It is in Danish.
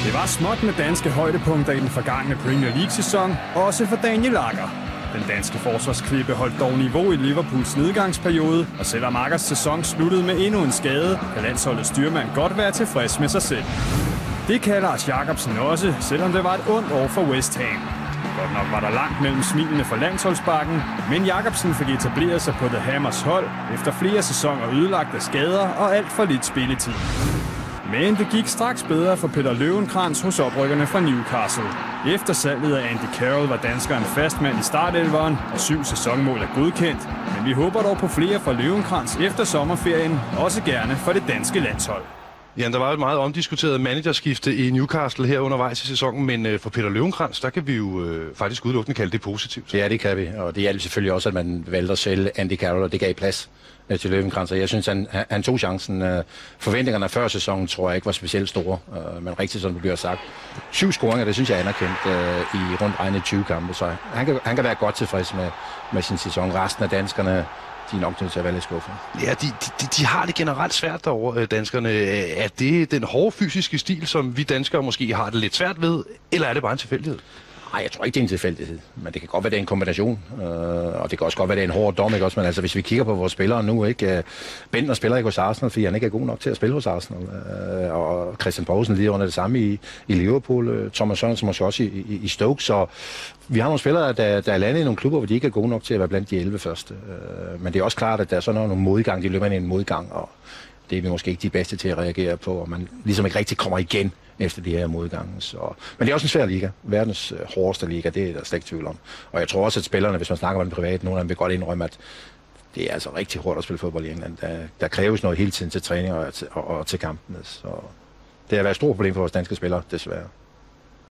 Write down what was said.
Det var småt med danske højdepunkter i den forgangne Premier League-sæson, også for Daniel Agger. Den danske forsvarsklippe holdt dog niveau i Liverpools nedgangsperiode, og selvom Aggers sæson sluttede med endnu en skade, kan landsholdets styrmand godt være tilfreds med sig selv. Det kan Lars Jacobsen også, selvom det var et ondt år for West Ham. Godt nok var der langt mellem smilene for landsholdsbakken, men Jacobsen fik etableret sig på The Hammers hold efter flere sæsoner ødelagt af skader og alt for lidt spilletid. Men det gik straks bedre for Peter Løvenkrantz hos oprykkerne fra Newcastle. Efter salget af Andy Carroll var danskeren fastmand i startelveren, og 7 sæsonmål er godkendt. Men vi håber dog på flere fra Løvenkrantz efter sommerferien, også gerne for det danske landshold. Ja, der var et meget omdiskuteret managerskifte i Newcastle her undervejs i sæsonen, men for Peter Løvenkrantz, der kan vi jo faktisk udelukkende kalde det positivt. Ja, det kan vi, og det hjalp selvfølgelig også, at man valgte at sælge Andy Carroll, og det gav plads til Løvenkrantz. Jeg synes, han tog chancen. Forventningerne før sæsonen tror jeg ikke var specielt store, men rigtigt som det bliver sagt. 7 scoringer, det synes jeg er anerkendt i rundt regnet 20 kampe, så han kan være godt tilfreds med sin sæson. Resten af danskerne, de er nok nødt til at være lidt skuffet. Ja, de har det generelt svært derovre, danskerne. Er det den hårde fysiske stil, som vi danskere måske har det lidt svært ved, eller er det bare en tilfældighed? Nej, jeg tror ikke, det er en tilfældighed, men det kan godt være, det er en kombination, og det kan også godt være, det er en hård dom, ikke også? Men altså, hvis vi kigger på vores spillere nu, ikke? Bentner spiller ikke hos Arsenal, fordi han ikke er god nok til at spille hos Arsenal, og Christian Poulsen lige under det samme i Liverpool, Thomas Sørensen måske også i Stoke, så vi har nogle spillere, der er landet i nogle klubber, hvor de ikke er gode nok til at være blandt de 11 første, men det er også klart, at der er sådan nogle modgang, de løber ind i en modgang, og det er vi måske ikke de bedste til at reagere på, og man ligesom ikke rigtig kommer igen efter de her modgange. Men det er også en svær liga. Verdens hårdeste liga, det er der slet ikke tvivl om. Og jeg tror også, at spillerne, hvis man snakker med den private, nogle af dem vil godt indrømme, at det er altså rigtig hårdt at spille fodbold i England. Der kræves noget hele tiden til træning og til kampen. Så det har været et stort problem for vores danske spillere, desværre.